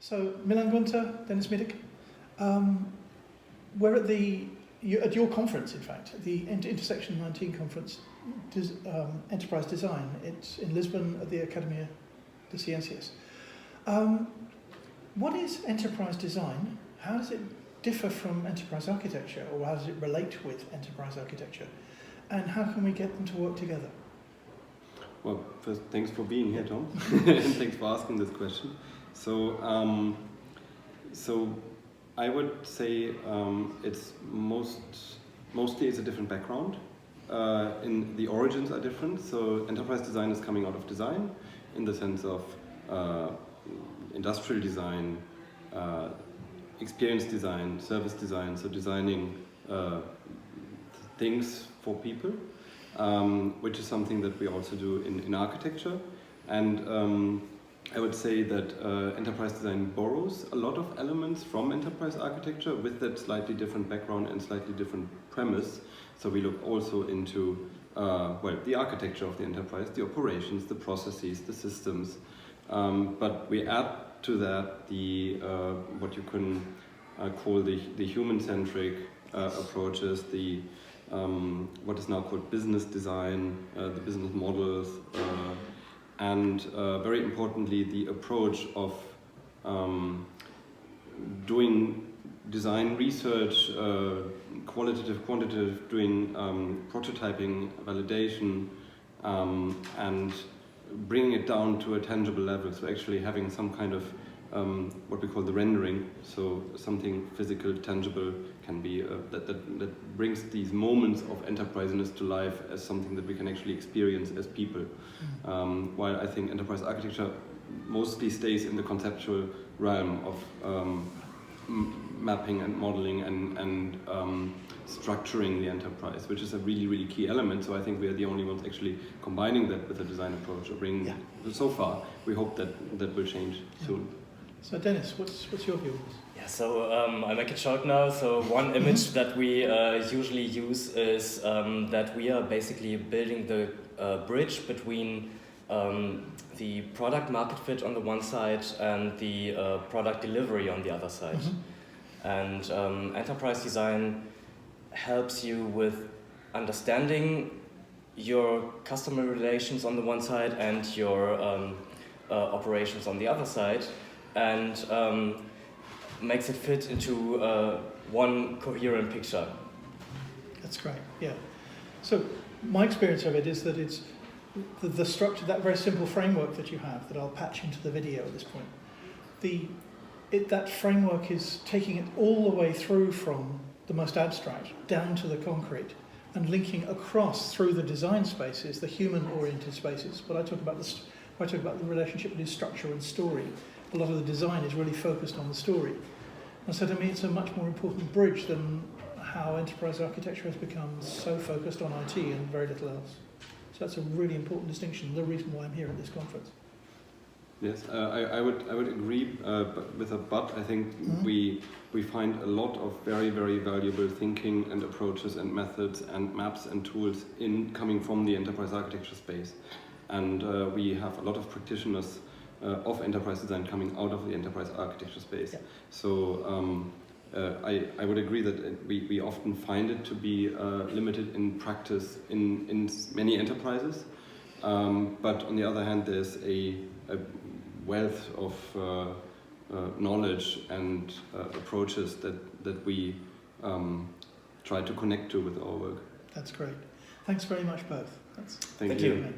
So, Milan Guenther, Dennis Middeke, we're at your conference, in fact, the Intersection 19 conference, Enterprise Design. It's in Lisbon at the Academia de Ciencias. What is enterprise design? How does it differ from enterprise architecture, or how does it relate with enterprise architecture? And how can we get them to work together? Well, first, thanks for being here, Tom, and thanks for asking this question. So I would say it's mostly it's a different background. In the origins are different. So enterprise design is coming out of design, in the sense of industrial design, experience design, service design. So designing things for people, which is something that we also do in architecture. And I would say that enterprise design borrows a lot of elements from enterprise architecture with that slightly different background and slightly different premise. So we look also into the architecture of the enterprise, the operations, the processes, the systems. But we add to that the what you can call the human-centric approaches, the what is now called business design, the business models, and very importantly, the approach of doing design research, qualitative, quantitative, doing prototyping, validation, and bringing it down to a tangible level. So actually having some kind of what we call the rendering, so something physical, tangible, can be that brings these moments of enterpriseness to life as something that we can actually experience as people. While I think enterprise architecture mostly stays in the conceptual realm of mapping and modeling and structuring the enterprise, which is a really, really key element. So I think we are the only ones actually combining that with a design approach, or bringing so far. We hope that will change soon. So Dennis, what's your view on this? Yeah, so I make it short now. So one image that we usually use is that we are basically building the bridge between the product market fit on the one side and the product delivery on the other side. And enterprise design helps you with understanding your customer relations on the one side and your operations on the other side, and makes it fit into one coherent picture. That's great, yeah. So my experience of it is that it's the structure, that very simple framework that you have, that I'll patch into the video at this point. That framework is taking it all the way through from the most abstract down to the concrete, and linking across through the design spaces, the human-oriented spaces. When I talk about the relationship between structure and story, a lot of the design is really focused on the story. And so to me, it's a much more important bridge than how enterprise architecture has become so focused on IT and very little else. So that's a really important distinction, the reason why I'm here at this conference. Yes, I would agree with a but. I think we find a lot of very, very valuable thinking and approaches and methods and maps and tools coming from the enterprise architecture space. And we have a lot of practitioners of enterprise design coming out of the enterprise architecture space. Yeah. So I would agree that we often find it to be limited in practice in many enterprises. But on the other hand, there's a wealth of knowledge and approaches that we try to connect to with our work. That's great. Thanks very much, both. Thank you.